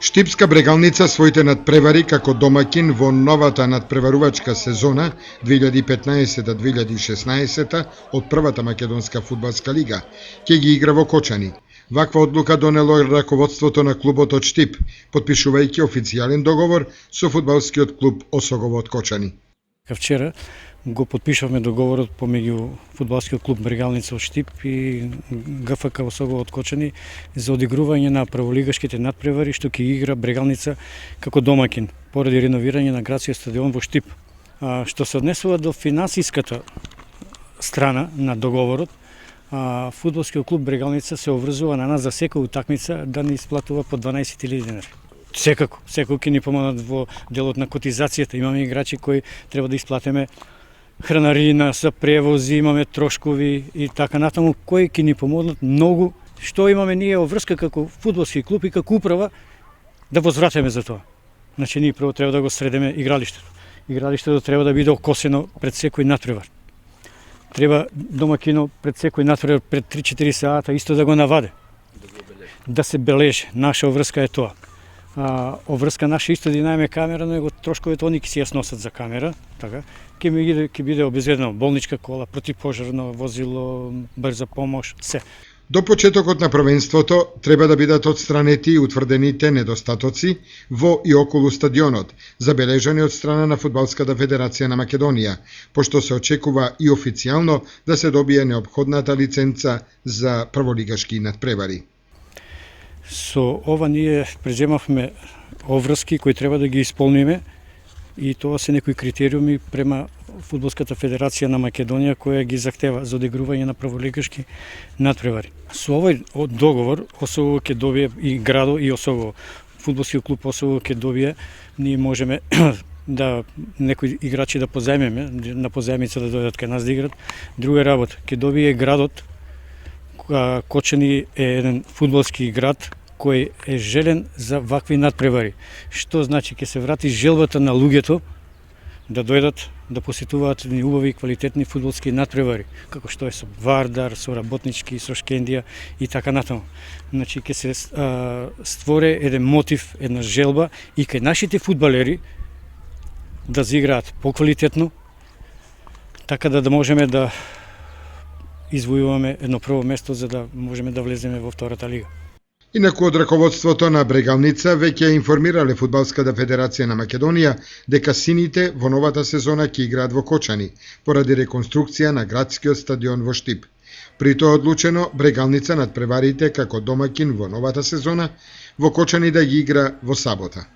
Штипска Брегалница своите надпревари како домаќин во новата надпреварувачка сезона 2015-2016 од првата македонска фудбалска лига ќе ги игра во Кочани. Ваква одлука донело раководството на клубот од Штип, потпишувајќи официјален договор со фудбалскиот клуб Осогово од Кочани. Вчера го потпишавме договорот помеѓу фудбалскиот клуб Брегалница од Штип и ГФК Осогово од Кочани за одигрување на прволигашките надпревари што ќе игра Брегалница како домаќин поради реновирање на градскиот стадион во Штип. Што се однесува до финансиската страна на договорот, фудбалскиот клуб Брегалница се обврзува на нас за секоја утакмица да ни исплатува по 12.000 денари. Секако ќе ни помогнат во делот на котизацијата. Имаме играчи кои треба да исплатиме хранарина, за превози, имаме трошкови и така натаму, кои ќе ни помогнат многу. Што имаме ние врска како фудбалски клуб и како управа да возвратиме за тоа. Значи ние прво треба да го средиме игралиштето. Игралиштето треба да биде окосено пред секој надпревар. Треба домаќино пред секој надпревар пред 3-4 сата исто да го наваде. Да се бележи. Наша врска е тоа. Оврска наша исто да најме камера, но трошковете они ќе си ја сносат за камера, така. Ќе биде обезбедено болничка кола, противпожарно возило, брза помош, се. До почетокот на првенството треба да бидат отстранети утврдените недостатоци во и околу стадионот, забележани од страна на Фудбалската федерација на Македонија, пошто се очекува и официјално да се добие неопходната лиценца за прволигашки надпревари. Со ова ние преземавме обврски кои треба да ги исполниме и тоа се некои критериуми према Фудбалската федерација на Македонија која ги захтева за одигрување на прволигашки надпревари. Со овој договор Осогово ќе добие и градо и Осогово. Фудбалскиот клуб Осогово ќе добие, ние можеме да некои играчи да позајмеме, на позајмица да дојдат кај нас да играт. Друга работа, ќе добие градот. Кочани е еден фудбалски град кој е желен за вакви надпревари. Што значи ќе се врати желбата на луѓето да дојдат да посетуваат убави и квалитетни фудбалски надпревари, како што е со Вардар, со Работнички, со Шкендија и така натаму. Значи ќе се створе еден мотив, една желба и кај нашите фудбалери да заиграат поквалитетно, така да можеме да извојуваме едно прво место за да можеме да влеземе во втората лига. Инаку од раководството на Брегалница веќе информирале Фудбалската федерација на Македонија дека сините во новата сезона ќе играат во Кочани поради реконструкција на градскиот стадион во Штип. При тоа одлучено Брегалница надпреварите како домаќин во новата сезона во Кочани да ги игра во сабота.